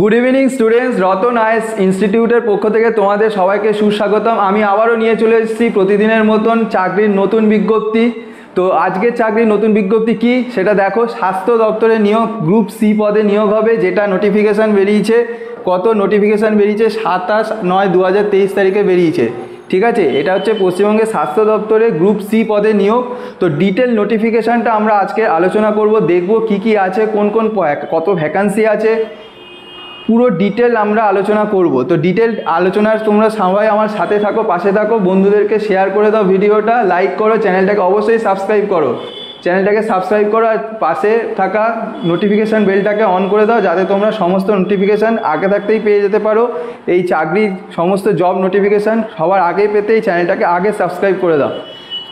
Good evening students, Ratan is ইনস্টিটিউটের পক্ষ থেকে তোমাদের সবাইকে সুস্বাগতম। আমি আবারও নিয়ে চলে এসেছি প্রতিদিনের মতন চাকরির নতুন বিজ্ঞপ্তি। তো আজকের চাকরির নতুন বিজ্ঞপ্তি কি সেটা দেখো। স্বাস্থ্য দপ্তরে নিয়োগ, গ্রুপ সি পদে নিয়োগ হবে, যেটা নোটিফিকেশান বেরিয়েছে। কত নোটিফিকেশান বেরিয়েছে? 27/9/2023 তারিখে বেরিয়েছে। ঠিক আছে, এটা হচ্ছে পশ্চিমবঙ্গের স্বাস্থ্য দপ্তরে গ্রুপ সি পদে নিয়োগ। তো ডিটেল নোটিফিকেশানটা আমরা আজকে আলোচনা করব, দেখব কি কি আছে, কোন কোন কত ভ্যাকান্সি আছে, পুরো ডিটেল আমরা আলোচনা করব। তো ডিটেল আলোচনার তোমরা সবাই আমার সাথে থাকো, পাশে থাকো, বন্ধুদেরকে শেয়ার করে দাও, ভিডিওটা লাইক করো, চ্যানেলটাকে অবশ্যই সাবস্ক্রাইব করো। চ্যানেলটাকে সাবস্ক্রাইব করো আর পাশে থাকা নোটিফিকেশান বেলটাকে অন করে দাও, যাতে তোমরা সমস্ত নোটিফিকেশান আগে থাকতেই পেয়ে যেতে পারো। এই চাকরির সমস্ত জব নোটিফিকেশান সবার আগে পেতে এই চ্যানেলটাকে আগে সাবস্ক্রাইব করে দাও।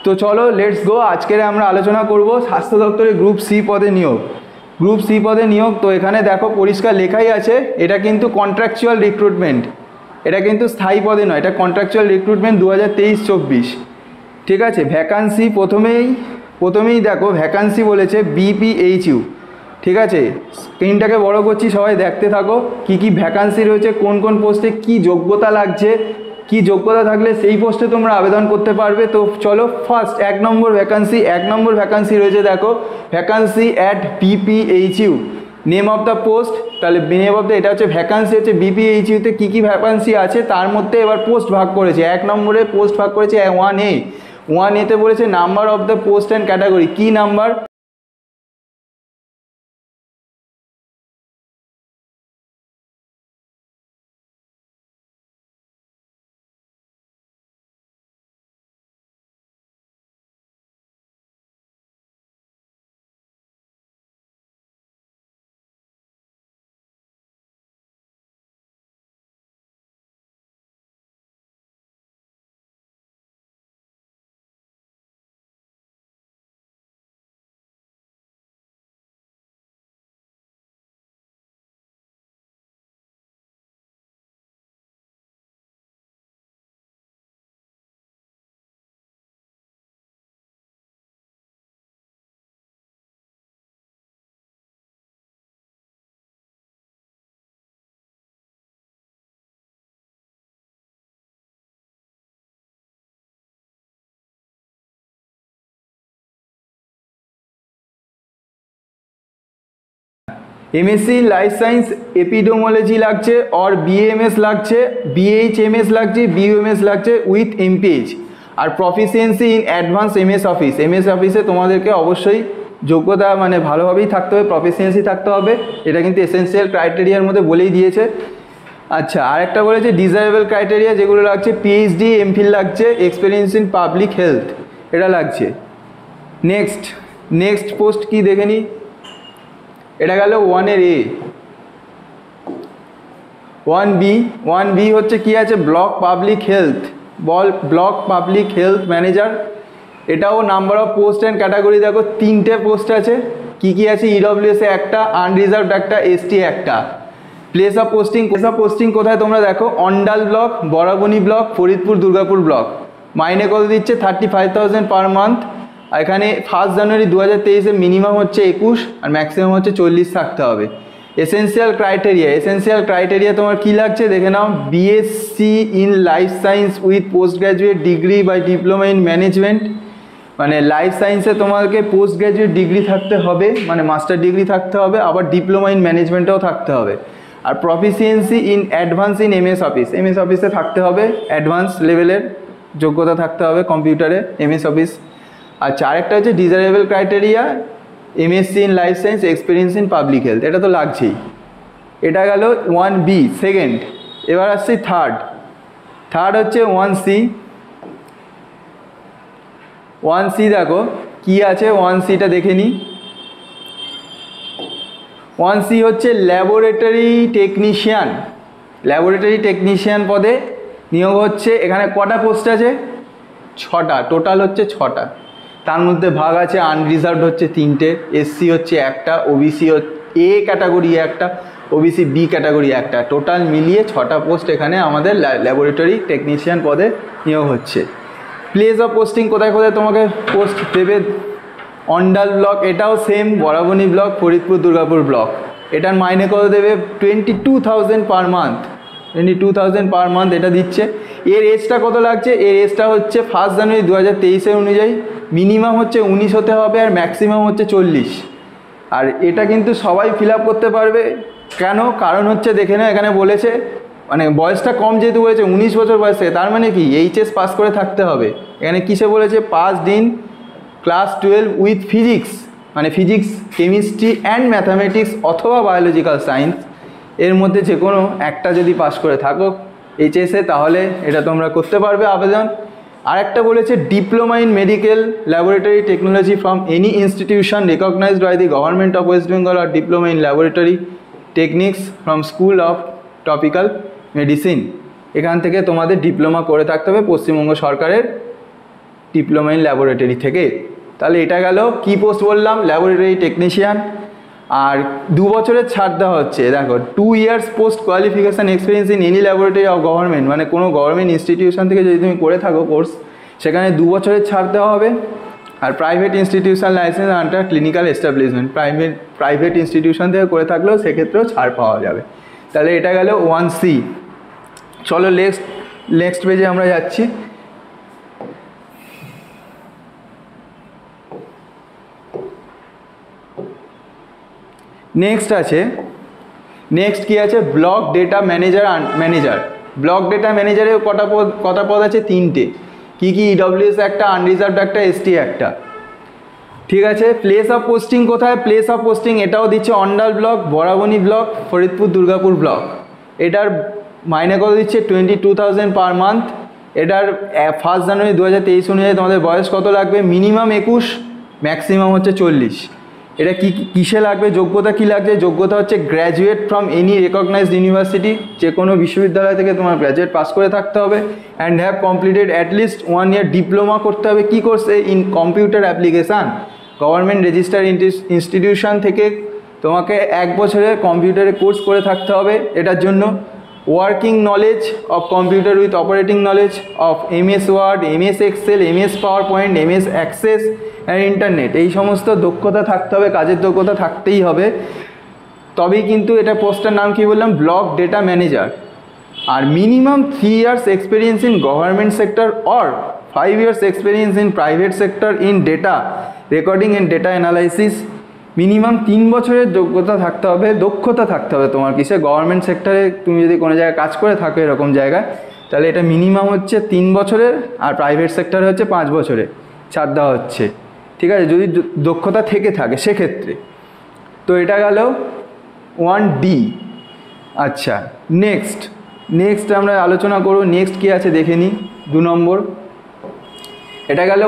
তো চলো লেটস গো। আজকের আমরা আলোচনা করব স্বাস্থ্য দপ্তরে গ্রুপ সি পদে নিয়োগ। গ্রুপ সি পদে নিয়োগ। তো এখানে দেখো পরিষ্কার লেখাই আছে, এটা কিন্তু কন্ট্রাকচুয়াল রিক্রুটমেন্ট, এটা কিন্তু স্থায়ী পদে নয়, এটা কন্ট্রাকচুয়াল রিক্রুটমেন্ট 2023-24। ঠিক আছে, ভ্যাকান্সি প্রথমেই দেখো ভ্যাকান্সি বলেছে BPHU। ঠিক আছে, স্ক্রিনটাকে বড় করছি, সবাই দেখতে থাকো কি কি ভ্যাকান্সি রয়েছে, কোন কোন পোস্টে কি যোগ্যতা লাগছে, কি যোগ্যতা থাকলে সেই পোস্টে তোমরা আবেদন করতে পারবে। তো চলো ফার্স্ট এক নম্বর ভ্যাকান্সি রয়েছে দেখো, vacancy at BPHU। Name of the post, তাহলে নেম অফ দ্য, এটা হচ্ছে ভ্যাকান্সি হচ্ছে BPHU-তে কী কী ভ্যাকান্সি আছে তার মধ্যে এবার পোস্ট ভাগ করেছে। এক নম্বরে পোস্ট ভাগ করেছে 1A-তে বলেছে number of the post and category. কী number? MSc life science epidemiology লাগছে, और BAMS লাগছে, BHMS লাগছে, BUMS লাগছে উইথ MPH। আর proficiency in advance MS Office. MS অফিসে তোমাদেরকে অবশ্যই যোগ্যতা মানে ভালোভাবেই থাকতে হবে, প্রফিসিয়েন্সি থাকতে হবে, এটা কিন্তু এসেনশিয়াল ক্রাইটেরিয়ার মধ্যে বলেই দিয়েছে। আচ্ছা, আরেকটা বলেছে ডিজায়ারেবল ক্রাইটেরিয়া যেগুলো লাগছে, PhD MPhil লাগছে, এক্সপিরিয়েন্স ইন পাবলিক হেলথ এটা লাগছে। নেক্সট পোস্ট কি দেখে নিই। এটা গেল 1A। 1B হচ্ছে কি আছে, ব্লক পাবলিক হেলথ ম্যানেজার। এটাও number of post and category দেখো 3টে পোস্ট আছে। কি কি আছে? EWS একটা, আনরিজার্ভড একটা, ST একটা। প্লেস অফ পোস্টিং কোথায় তোমরা দেখো, Andal block, Barabani block, Faridpur, Durgapur block. মাইনে কত দিচ্ছে? 35,000 পার মান্থ। আর এখানে 1 জানুয়ারি 2023-এ মিনিমাম হচ্ছে 21 আর ম্যাক্সিমাম হচ্ছে 40 থাকতে হবে। এসেনশিয়াল ক্রাইটেরিয়া তোমার কী লাগছে দেখে নাও। BSc in life science with post graduate degree by diploma in management. মানে লাইফ সায়েন্সে তোমাকে পোস্ট গ্র্যাজুয়েট ডিগ্রি থাকতে হবে, মানে মাস্টার ডিগ্রি থাকতে হবে, আবার ডিপ্লোমা ইন ম্যানেজমেন্টেও থাকতে হবে। আর proficiency in advance in MS অফিসে থাকতে হবে, অ্যাডভান্স লেভেলের যোগ্যতা থাকতে হবে কম্পিউটারে, MS অফিস। আচ্ছা, আরেকটা হচ্ছে desirable criteria MSc in life science, experience in public health, এটা তো লাগছেই। এটা গেল 1B সেকেন্ড। এবার আসছি থার্ড হচ্ছে 1C দেখো কি আছে, 1Cটা দেখে নিই। 1C হচ্ছে ল্যাবরেটরি টেকনিশিয়ান পদে নিয়োগ হচ্ছে। এখানে কটা পোস্ট আছে? 6টা, টোটাল হচ্ছে 6টা। তার মধ্যে ভাগ আছে, আনরিজার্ভড হচ্ছে 3টে, SC হচ্ছে একটা, OBC A ক্যাটাগরি একটা, OBC B ক্যাটাগরি একটা। টোটাল মিলিয়ে 6টা পোস্ট এখানে আমাদের ল্যাবরেটরি টেকনিশিয়ান পদে নিয়োগ হচ্ছে। প্লেস অফ পোস্টিং কোথায় তোমাকে পোস্ট দেবে? অন্ডাল ব্লক, এটাও same, Barabani block, Faridpur, Durgapur block. এটার মাইনে কত দেবে? 22,000 পার মান্থ, 22,000 পার মান্থ এটা দিচ্ছে। এর এজটা কত লাগছে? এর এজটা হচ্ছে 1 জানুয়ারি 2023 অনুযায়ী মিনিমাম হচ্ছে 19 হতে হবে আর ম্যাক্সিমাম হচ্ছে 40। আর এটা কিন্তু সবাই ফিল আপ করতে পারবে। কেন? কারণ হচ্ছে দেখে না, এখানে বলেছে মানে বয়সটা কম যেহেতু বলেছে 19 বছর বয়সে, তার মানে কি এইচএস পাস করে থাকতে হবে। এখানে কিসে বলেছে? Passed in class 12 with physics, মানে ফিজিক্স, কেমিস্ট্রি অ্যান্ড ম্যাথামেটিক্স অথবা বায়োলজিক্যাল সায়েন্স, এর মধ্যে যে কোনো একটা যদি পাস করে থাকো এইচএসে, তাহলে এটা তোমরা করতে পারবে আবেদন। আরেকটা বলেছে diploma in medical laboratory technology from any institution recognized by the government of West Bengal আর diploma in laboratory technics from school of topical medicine. এখান থেকে তোমাদের ডিপ্লোমা করে থাকতে হবে পশ্চিমবঙ্গ সরকারের ডিপ্লোমা ইন ল্যাবরেটরি থেকে। তাহলে এটা গেল কি পোস্ট বললাম? Laboratory technician. আর 2 বছরের ছাড় দেওয়া হচ্ছে, দেখো 2 years post qualification experience in any laboratory of government, মানে কোনো গভর্নমেন্ট ইনস্টিটিউশন থেকে যদি তুমি করে থাকো কোর্স, সেখানে 2 বছরের ছাড় দেওয়া হবে। আর private institution licence under clinical establishment, private institution থেকে করে থাকলেও সেক্ষেত্রেও ছাড় পাওয়া যাবে। তাহলে এটা গেল 1C। চলো নেক্সট পেজে আমরা যাচ্ছি। নেক্সট কি আছে? Block data manager. Block data ম্যানেজারের কটা পদ আছে? 3টে। কি কি? ইডব্লিউএস একটা, আনরিজার্ভড একটা, এসটি একটা। ঠিক আছে। প্লেস অফ পোস্টিং কোথায়? প্লেস অফ পোস্টিং এটাও দিচ্ছে Andal block, Barabani block, Faridpur Durgapur block. এটার মাইনে কত দিচ্ছে? 22,000 পার মান্থ। এটার 1 জানুয়ারি 2023 অনুযায়ী তোমাদের বয়স কত লাগবে? মিনিমাম 21, ম্যাক্সিমাম হচ্ছে 40। এটা কিসে লাগবে? যোগ্যতা কি লাগছে? যোগ্যতা হচ্ছে graduate from any recognized university, যে কোনো বিশ্ববিদ্যালয় থেকে তোমার গ্র্যাজুয়েট পাস করে থাকতে হবে। And have completed at least 1 year diploma করতে হবে। কি কোর্সে? In computer application. Government registered institution থেকে তোমাকে 1 বছরের কম্পিউটারে কোর্স করে থাকতে হবে। এটার জন্য working knowledge of computer with operating knowledge of MS word, MS Excel, MS power point, MS access and internet, এই সমস্ত দক্ষতা থাকতে হবে, কাজের দক্ষতা থাকতেই হবে। তবেই কিন্তু এটা পোস্টের নাম কি বললাম? Block data manager. আর minimum 3 years experience in government sector or 5 years experience in private sector in data recording and data analysis. Minimum 3 বছরের যোগ্যতা থাকতে হবে, দক্ষতা থাকতে হবে তোমার কিসে? গভর্নমেন্ট সেক্টরে তুমি যদি কোনো জায়গায় কাজ করে থাকো এরকম জায়গায়, তাহলে এটা মিনিমাম হচ্ছে 3 বছরের, আর প্রাইভেট সেক্টরে হচ্ছে 5 বছরে ছাড় দেওয়া হচ্ছে। ঠিক আছে, যদি দক্ষতা থেকে থাকে সেক্ষেত্রে। তো এটা গেল 1D। আচ্ছা, নেক্সট আমরা আলোচনা করব। নেক্সট কী আছে দেখে নিই। 2 নম্বর, এটা গেল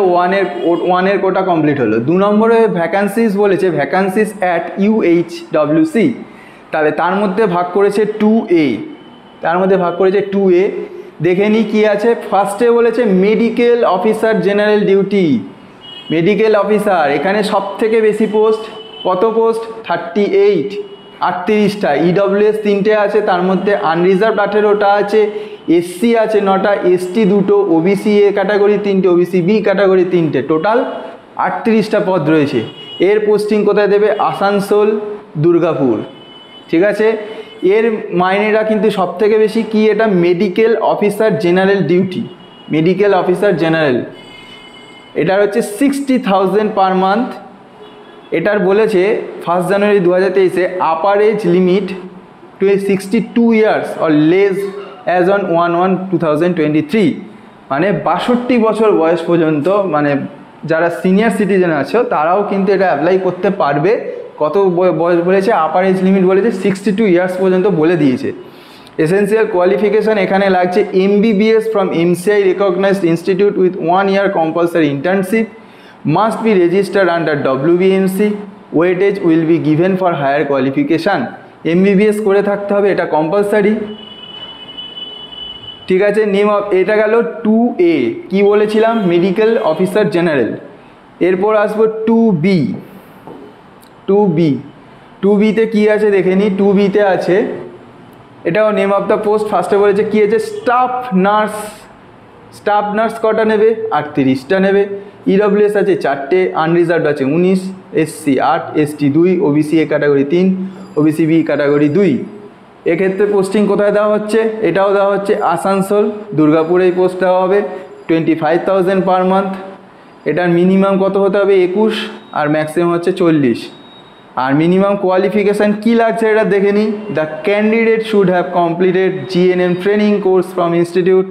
1 এর কোটা কমপ্লিট হলো। 2 নম্বরে ভ্যাকান্সিস বলেছে, ভ্যাকান্সিস অ্যাট UHWC। তাহলে তার মধ্যে ভাগ করেছে 2A। দেখে নিই কী আছে। ফার্স্টে বলেছে medical officer general duty, medical officer. এখানে সব থেকে বেশি পোস্ট, কত পোস্ট? 38, 38টা। ইডব্লিউএস 3টে আছে, তার মধ্যে আনরিজার্ভড 18টা আছে, এসসি আছে 9টা, এসটি 2টো, ওবিসি এ ক্যাটাগরি 3টে, ওবিসি বি ক্যাটাগরি 3টে, টোটাল 38টা পদ রয়েছে। এর পোস্টিং কোথায় দেবে? আসানসোল, দুর্গাপুর। ঠিক আছে। এর মাইনেটা কিন্তু সব থেকে বেশি কি? এটা medical officer general duty, medical officer general. এটার হচ্ছে 60,000 পার মান্থ। এটার বলেছে 1 জানুয়ারি 2023-এ upper age limit 62 years or less as on 1/1/2023, মানে 62 বছর বয়স পর্যন্ত, মানে যারা সিনিয়র সিটিজেন আছো তারাও কিন্তু এটা অ্যাপ্লাই করতে পারবে। কত বয়স বলেছে? আপার এজ লিমিট বলেছে 62 ইয়ার্স পর্যন্ত বলে দিয়েছে। এসেন্সিয়াল কোয়ালিফিকেশান এখানে লাগছে MBBS from MCI recognized institute with 1 year compulsory internship, must be registered under WBMC, weightage will be given for higher qualification. MBBS করে থাকতে হবে, এটা কম্পালসারি। ঠিক আছে। এটা গেল 2A। কি বলেছিলাম? Medical officer general. এরপর আসবো 2B-তে কি আছে দেখে নিই। 2B-তে আছে, এটাও নেম অফ দ্য পোস্ট। ফার্স্টে বলেছে কি আছে? স্টাফ নার্স কটা নেবে? 38টা নেবে। ইডব্লিউএস আছে 4টে, আনরিজার্ভড আছে 19, SC 8, ST 2, OBC A category 3, OBC B category 2। এক্ষেত্রে পোস্টিং কোথায় দেওয়া হচ্ছে? এটাও দেওয়া হচ্ছে আসানসোল, দুর্গাপুরে এই পোস্ট দেওয়া হবে 25,000 পার মান্থ। এটার মিনিমাম কত হতে হবে? 21, আর ম্যাক্সিমাম হচ্ছে 40। আর মিনিমাম কোয়ালিফিকেশান কী লাগছে এটা দেখে নিই। The candidate should have completed GNM training course from institute.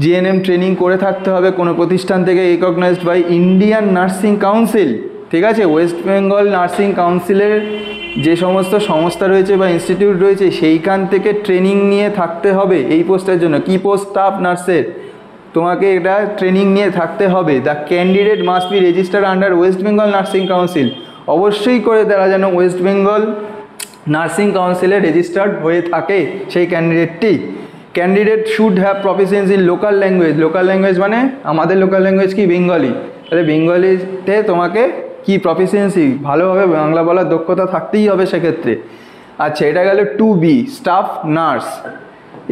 GNM training করে থাকতে হবে কোনো প্রতিষ্ঠান থেকে recognised by Indian nursing council, ঠিক আছে? ওয়েস্ট বেঙ্গল নার্সিং কাউন্সিলের যে সমস্ত সংস্থা রয়েছে বা ইনস্টিটিউট রয়েছে সেইখান থেকে ট্রেনিং নিয়ে থাকতে হবে এই পোস্টের জন্য। কি পোস্ট? স্টাফ নার্সের, তোমাকে এটা ট্রেনিং নিয়ে থাকতে হবে। The candidate must be registered under West Bengal nursing Council. অবশ্যই করে তারা যেন ওয়েস্ট বেঙ্গল নার্সিং কাউন্সিলে রেজিস্টার্ড হয়ে থাকে সেই ক্যান্ডিডেটটি। Candidate should have proficiency in local language. Local language মানে আমাদের লোকাল ল্যাঙ্গুয়েজ কি? বেঙ্গলি। তাহলে বেঙ্গলিতে তোমাকে কি প্রফিসিয়েন্সি? ভালোভাবে বাংলা বলার দক্ষতা থাকতেই হবে সেক্ষেত্রে। আচ্ছা, এটা গেল 2B স্টাফ নার্স।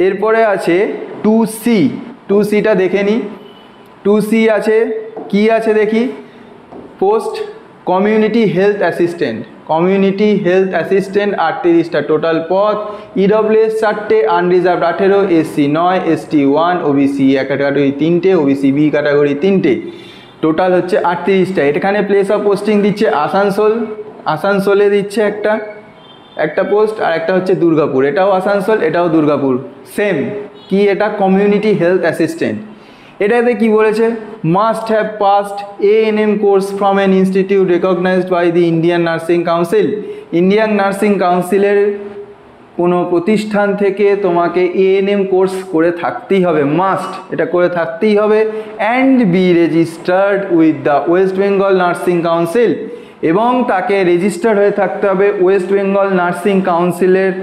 এরপরে আছে 2C। 2Cটা দেখে নিই। 2C আছে কি আছে দেখি। Post community health assistant. Community health assistant 38টা টোটাল পদ। ইডব্লিউএস 4টে, unreserved 18, SC 9, ST 1, OBC A category 3টে, ওবিসি বি ক্যাটাগরি 3টে, টোটাল হচ্ছে 38টা। এখানে প্লেস অফ পোস্টিং দিচ্ছে আসানসোল, আসানসোলে দিচ্ছে একটা পোস্ট, আর একটা হচ্ছে দুর্গাপুর। এটাও আসানসোল, এটাও দুর্গাপুর, সেম। কি এটা? Community health assistant. এটাতে কি বলেছে? Must have passed ANM course from an institute recognized by the Indian nursing council. Indian nursing কাউন্সিলের কোনো প্রতিষ্ঠান থেকে তোমাকে এএনএম কোর্স করে থাকতেই হবে, মাস্ট, এটা করে থাকতেই হবে। And be registered with the West Bengal nursing council, এবং তাকে রেজিস্টার্ড হয়ে থাকতে হবে ওয়েস্ট বেঙ্গল নার্সিং কাউন্সিলের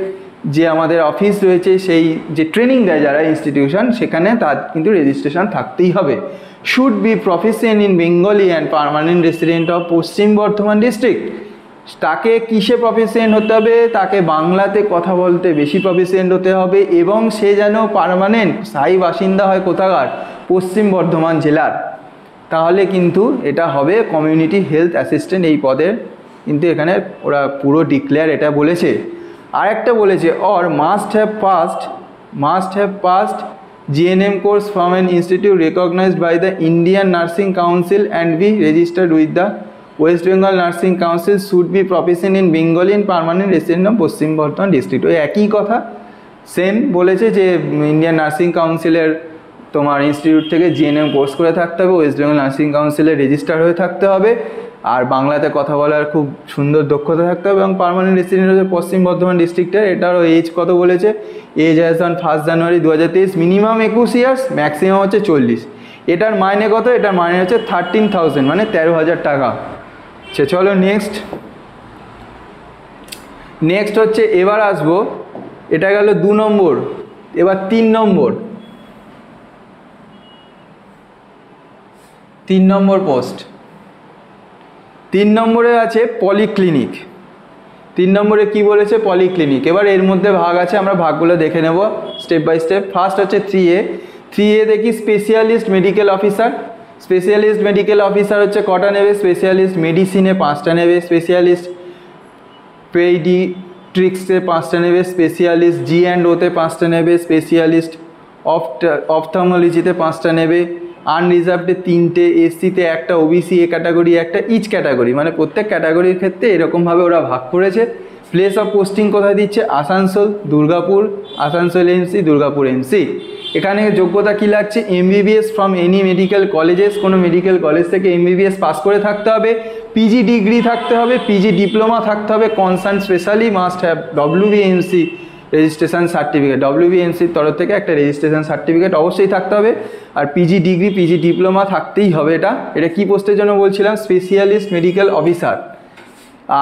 যে আমাদের অফিস রয়েছে, সেই যে ট্রেনিং দেয় যারা ইনস্টিটিউশন, সেখানে তার কিন্তু রেজিস্ট্রেশন থাকতেই হবে। Should be proficient in Bengali and permanent resident of Paschim Bardhaman district. তাকে কিসে প্রফিসিয়েন্ট হতে হবে? তাকে বাংলাতে কথা বলতে বেশি প্রফিসিয়েন্ট হতে হবে, এবং সে যেন পার্মানেন্ট স্থায়ী বাসিন্দা হয় কোথাকার? পশ্চিম বর্ধমান জেলার। তাহলে কিন্তু এটা হবে কমিউনিটি হেলথ অ্যাসিস্ট্যান্ট এই পদের। কিন্তু এখানে ওরা পুরো ডিক্লেয়ার এটা বলেছে। আর একটা বলেছে or must have passed GNM course from an institute recognized by the Indian nursing council and be registered with the West Bengal nursing council. Should be proficient in Bengali and permanent resident of Paschim Bardhaman district. ওই একই কথা, same বলেছে যে Indian nursing কাউন্সিলের তোমার institute থেকে GNM course করে থাকতে হবে, ওয়েস্ট বেঙ্গল নার্সিং কাউন্সিলে রেজিস্টার হয়ে থাকতে হবে, আর বাংলাতে কথা বলার খুব সুন্দর দক্ষতা থাকতে হবে, এবং পার্মানেন্ট রেসিডেন্ট হচ্ছে পশ্চিম বর্ধমান ডিস্ট্রিক্টের। এটারও এজ কত বলেছে? Age as on 1 January 2023, minimum 21 years, maximum হচ্ছে 40। এটার মাইনে কত? এটার মাইনে হচ্ছে 13,000, মানে 13,000 টাকা। সে চলো নেক্সট হচ্ছে, এবার আসবো, এটা গেল 2 নম্বর। এবার 3 নম্বর পোস্ট। 3 নম্বরে আছে পলিক্লিনিক। 3 নম্বরে কি বলেছে? পলিক্লিনিক। এবার এর মধ্যে ভাগ আছে, আমরা ভাগগুলো দেখে নেব স্টেপ বাই স্টেপ। ফার্স্ট হচ্ছে 3A দেখি, specialist medical officer. Specialist medical officer হচ্ছে কটা নেবে? স্পেশালিস্ট মেডিসিনে 5টা নেবে, স্পেশালিস্ট পেডিট্রিক্সে 5টা নেবে, স্পেশালিস্ট জি&ওতে 5টা নেবে, স্পেশালিস্ট অপথলমোলজিতে 5টা নেবে, আনরিজার্ভডে 3টে, এসসিতে 1টা, ওবিসি এ ক্যাটাগরি 1টা, ইচ ক্যাটাগরি, মানে প্রত্যেক ক্যাটাগরির ক্ষেত্রে এরকমভাবে ওরা ভাগ করেছে। প্লেস অফ পোস্টিং কোথায় দিচ্ছে? Asansol, Durgapur, Asansol MC, Durgapur MC. এখানে যোগ্যতা কী লাগছে? MBBS from any medical colleges, কোনো মেডিকেল কলেজ থেকে এমবিবিএস পাস করে থাকতে হবে, পিজি ডিগ্রি থাকতে হবে, পিজি ডিপ্লোমা থাকতে হবে, concern specially must have WBMC registration certificate. ডব্লিউবিএমসির তরফ থেকে একটা রেজিস্ট্রেশন সার্টিফিকেট অবশ্যই থাকতে হবে, আর পিজি ডিগ্রি, পিজি ডিপ্লোমা থাকতেই হবে। এটা কী পোস্টের জন্য বলছিলাম? Specialist medical officer.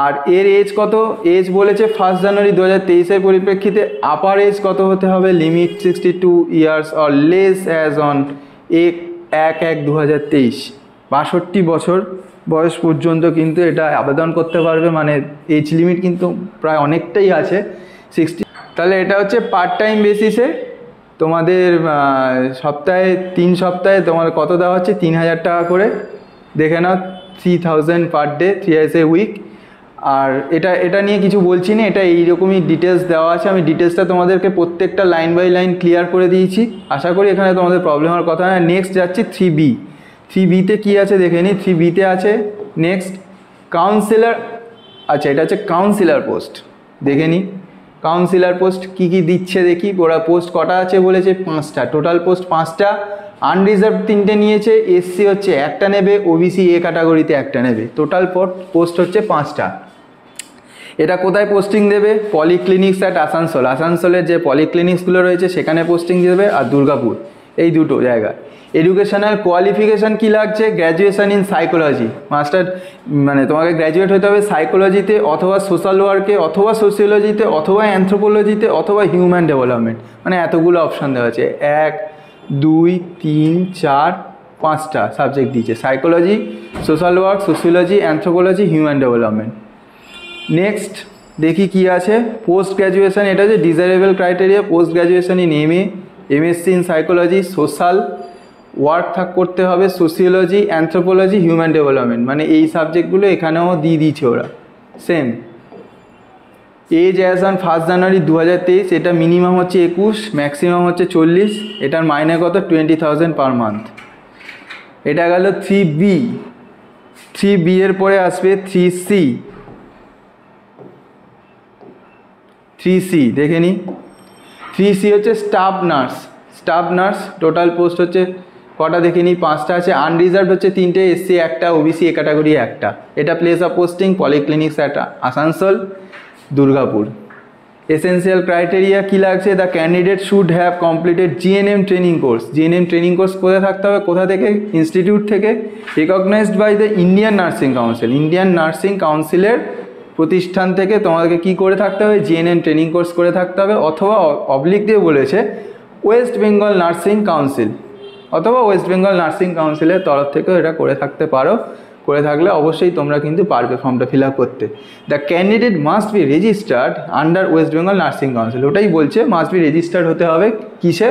আর এর এজ কত? এজ বলেছে 1 জানুয়ারি 2023-এর পরিপ্রেক্ষিতে। আপার এজ কত হতে হবে? Limit 62 years or less as on 1/1/2023। 62 বছর বয়স পর্যন্ত কিন্তু এটা আবেদন করতে পারবে, মানে এজ লিমিট কিন্তু প্রায় অনেকটাই আছে, 60। তাহলে এটা হচ্ছে পার্ট টাইম বেসিসে তোমাদের সপ্তাহে 3 সপ্তাহে তোমার কত দেওয়া হচ্ছে, 3000 টাকা করে। দেখে নাও, 3000 per day, 3 days a week. আর এটা নিয়ে কিছু বলছি না, এটা এইরকমই ডিটেলস দেওয়া আছে। আমি ডিটেলসটা তোমাদেরকে প্রত্যেকটা লাইন বাই লাইন ক্লিয়ার করে দিয়েছি। আশা করি এখানে তোমাদের প্রবলেম হওয়ার কথা না। নেক্সট যাচ্ছি 3B। 3Bতে কী আছে দেখে নিই। 3Bতে আছে নেক্সট কাউন্সিলর। আচ্ছা, এটা হচ্ছে কাউন্সিলর পোস্ট। দেখে নিই কাউন্সিলর পোস্ট কী কী দিচ্ছে দেখি। ওরা পোস্ট কটা আছে বলেছে, 5টা। টোটাল পোস্ট 5টা। আনরিজার্ভ 3টে নিয়েছে, এসসি হচ্ছে 1টা নেবে, ওবিসি এ ক্যাটাগরিতে 1টা নেবে। টোটাল পোস্ট হচ্ছে 5টা। এটা কোথায় পোস্টিং দেবে? পলিক্লিনিক্স অ্যাট আসানসোল। আসানসোলের যে পলিক্লিনিক্সগুলো রয়েছে সেখানে পোস্টিং দেবে, আর দুর্গাপুর, এই দুটো জায়গা। এডুকেশনাল কোয়ালিফিকেশান কী লাগছে? Graduation in psychology. মাস্টার মানে তোমাকে গ্র্যাজুয়েট হতে হবে সাইকোলজিতে, অথবা সোশ্যাল ওয়ার্কে, অথবা সোশিওলজিতে, অথবা অ্যানথ্রোপোলজিতে, অথবা হিউম্যান ডেভেলপমেন্ট। মানে এতগুলো অপশান দেওয়া আছে। 1 2 3 4 5টা সাবজেক্ট দিয়েছে। Psychology, social work, sociology, anthropology, human development. Next দেখি কি আছে। পোস্ট গ্র্যাজুয়েশন, এটা হচ্ছে desirable criteria. Post graduation in MSc in psychology, social work করতে হবে, সোশিওলজি, অ্যানথ্রোপোলজি, হিউম্যান ডেভেলপমেন্ট। মানে এই সাবজেক্টগুলো এখানেও দিয়ে দিয়েছে ওরা same. Age as on 1 January 2023। এটা মিনিমাম হচ্ছে 21, ম্যাক্সিমাম হচ্ছে 40। এটার মাইনে কত? 20,000 পার মান্থ। এটা গেল 3B। 3B এর পরে আসবে 3C। 3C দেখে নিই। 3C হচ্ছে staff nurse. Staff nurse total post হচ্ছে কটা দেখে নিই, 5টা আছে। আনরিজার্ভ হচ্ছে 3টে, এসসি 1টা, ওবিসি এ ক্যাটাগরি 1টা। এটা place of posting polyclinics at Asansol, Durgapur. Essential criteria কী লাগছে? The candidate should have completed GNM training course. GNM training course কোথায় থাকতে হবে? কোথা থেকে? ইনস্টিটিউট থেকে, recognised by the Indian nursing council. Indian nursing কাউন্সিলের প্রতিষ্ঠান থেকে তোমাদেরকে কী করে থাকতে হবে? জিএনএম ট্রেনিং কোর্স করে থাকতে হবে, অথবা অবলিক দিয়ে বলেছে ওয়েস্ট বেঙ্গল নার্সিং কাউন্সিল, অথবা ওয়েস্ট বেঙ্গল নার্সিং কাউন্সিলের তরফ থেকেও এটা করে থাকতে পারো। করে থাকলে অবশ্যই তোমরা কিন্তু পারবে ফর্মটা ফিল আপ করতে। The candidate must be registered under West Bengal nursing council. ওটাই বলছে, মাস্ট বি রেজিস্টার্ড হতে হবে কিসে?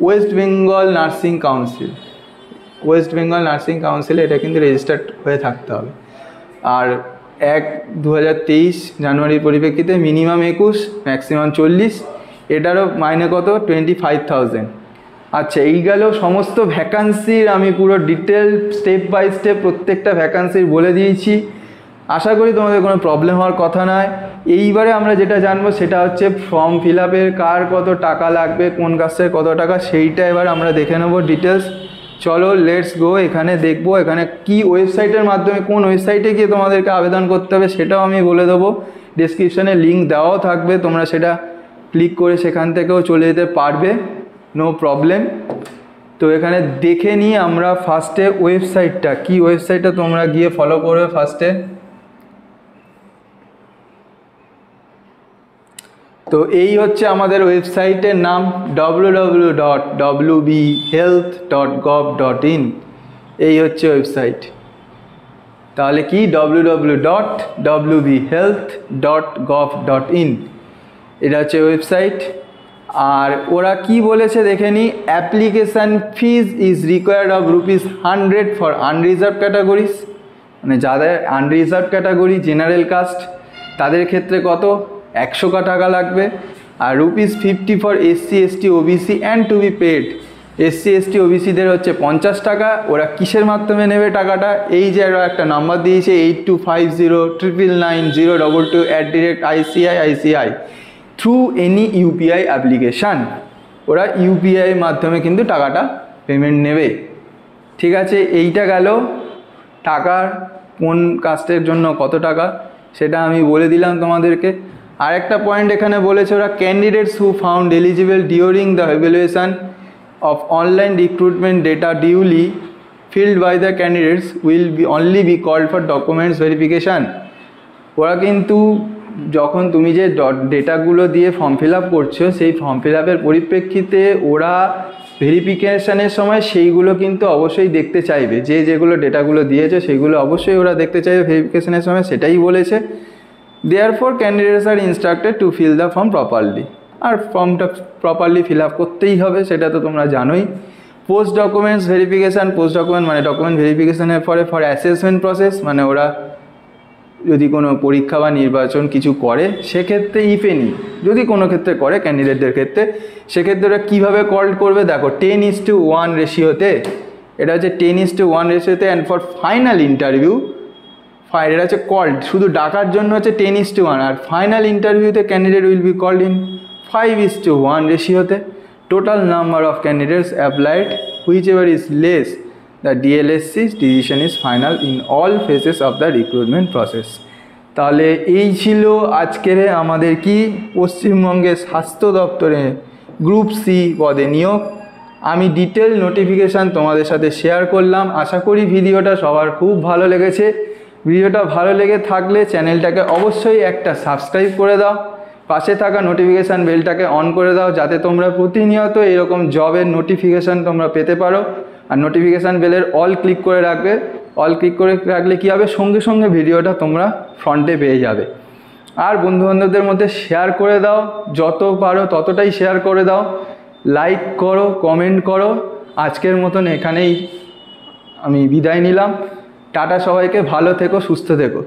West Bengal nursing council. West Bengal Nursing কাউন্সিলে এটা কিন্তু রেজিস্টার্ড হয়ে থাকতে হবে। আর 1/2023 জানুয়ারির পরিপ্রেক্ষিতে মিনিমাম 21, ম্যাক্সিমাম 40। এটারও মাইনে কত? 25,000। আচ্ছা, এই গেল সমস্ত ভ্যাকান্সির আমি পুরো ডিটেল স্টেপ বাই স্টেপ প্রত্যেকটা ভ্যাকান্সির বলে দিয়েছি। আশা করি তোমাদের কোনো প্রবলেম হওয়ার কথা নয়। এইবারে আমরা যেটা জানবো সেটা হচ্ছে ফর্ম ফিল আপের কার কত টাকা লাগবে, কোন কাজের কত টাকা, সেইটা এবার আমরা দেখে নেবো ডিটেলস। চলো লেটস গো। এখানে দেখবো এখানে কি ওয়েবসাইটের মাধ্যমে, কোন ওয়েবসাইটে গিয়ে তোমাদেরকে আবেদন করতে হবে সেটাও আমি বলে দেবো। ডেসক্রিপশানে লিঙ্ক দেওয়াও থাকবে, তোমরা সেটা ক্লিক করে সেখান থেকেও চলে যেতে পারবে, নো প্রবলেম। তো এখানে দেখে নিই আমরা ফার্স্টে ওয়েবসাইটটা কি। ওয়েবসাইটটা তোমরা গিয়ে ফলো করবে ফার্স্টে। তো এই হচ্ছে আমাদের ওয়েবসাইটের নাম, www.wbhealth.gov.in। এই হচ্ছে ওয়েবসাইট। তাহলে কি? www.wbhealth.gov.in। এটা হচ্ছে ওয়েবসাইট। আর ওরা কি বলেছে দেখে নিই। Application fees is required of ₹100 for unreserved categories. মানে যাদের আনরিজার্ভ ক্যাটাগরি, জেনারেল কাস্ট, তাদের ক্ষেত্রে কত? 100 টাকা লাগবে। আর ₹50 for SC ST OBC and to be paid. SC ST ওবিসিদের হচ্ছে 50 টাকা। ওরা কিসের মাধ্যমে নেবে টাকাটা? এই যে ওরা একটা নাম্বার দিয়েছে 8250990222@ICICI through any UPI application. ওরা ইউপিআইয়ের মাধ্যমে কিন্তু টাকাটা পেমেন্ট নেবে। ঠিক আছে, এইটা গেল টাকার কোন কাস্টের জন্য কত টাকা সেটা আমি বলে দিলাম তোমাদেরকে। আরেকটা পয়েন্ট এখানে বলেছে ওরা, candidates who found eligible during the evaluation of online recruitment data duly filled by the candidates will be only be called for documents verification. ওরা কিন্তু যখন তুমি যে ডেটাগুলো দিয়ে ফর্ম ফিল আপ করছো, সেই ফর্ম ফিল আপের পরিপ্রেক্ষিতে ওরা ভেরিফিকেশানের সময় সেইগুলো কিন্তু অবশ্যই দেখতে চাইবে। যেগুলো ডেটাগুলো দিয়েছে সেইগুলো অবশ্যই ওরা দেখতে চাইবে ভেরিফিকেশানের সময়, সেটাই বলেছে। Therefore candidates are instructed to fill the form properly. আর ফর্মটা প্রপারলি ফিল আপ করতেই হবে, সেটা তো তোমরা জানোই। Post documents verification, post document মানে ডকুমেন্ট ভেরিফিকেশানের পরে ফর অ্যাসেসমেন্ট প্রসেস, মানে ওরা যদি কোনো পরীক্ষা বা নির্বাচন কিছু করে সেক্ষেত্রে ইফেনি যদি কোনো ক্ষেত্রে করে ক্যান্ডিডেটদের ক্ষেত্রে, সেক্ষেত্রে ওরা কীভাবে কল করবে দেখো 10:1 রেশিওতে, এটা হচ্ছে 10:1 রেশিওতে। অ্যান্ড ফর ফাইনাল ইন্টারভিউ এটা হচ্ছে কল্ড, শুধু ডাকার জন্য হচ্ছে 10:1, আর ফাইনাল ইন্টারভিউতে candidate will be called in 5:1 রেশিওতে। Total number of candidates applied whichever is less the DLSC's decision is final in all phases of the recruitment process. তাহলে এই ছিল আজকের আমাদের কি পশ্চিমবঙ্গের স্বাস্থ্য দপ্তরে গ্রুপ সি পদে নিয়োগ। আমি ডিটেল নোটিফিকেশান তোমাদের সাথে শেয়ার করলাম। আশা করি ভিডিওটা সবার খুব ভালো লেগেছে। ভিডিওটা ভালো লেগে থাকলে চ্যানেলটাকে অবশ্যই একটা সাবস্ক্রাইব করে দাও, পাশে থাকা নোটিফিকেশান বেলটাকে অন করে দাও, যাতে তোমরা প্রতিনিয়ত এরকম জবের নোটিফিকেশান তোমরা পেতে পারো। আর নোটিফিকেশান বেলের অল ক্লিক করে রাখবে, অল ক্লিক করে রাখলে কী হবে, সঙ্গে সঙ্গে ভিডিওটা তোমরা ফ্রন্টে পেয়ে যাবে। আর বন্ধুবান্ধবদের মধ্যে শেয়ার করে দাও, যত পারো ততটাই শেয়ার করে দাও, লাইক করো, কমেন্ট করো। আজকের মতন এখানেই আমি বিদায় নিলাম। টাটা, সবাইকে ভালো থেকো, সুস্থ থেকো।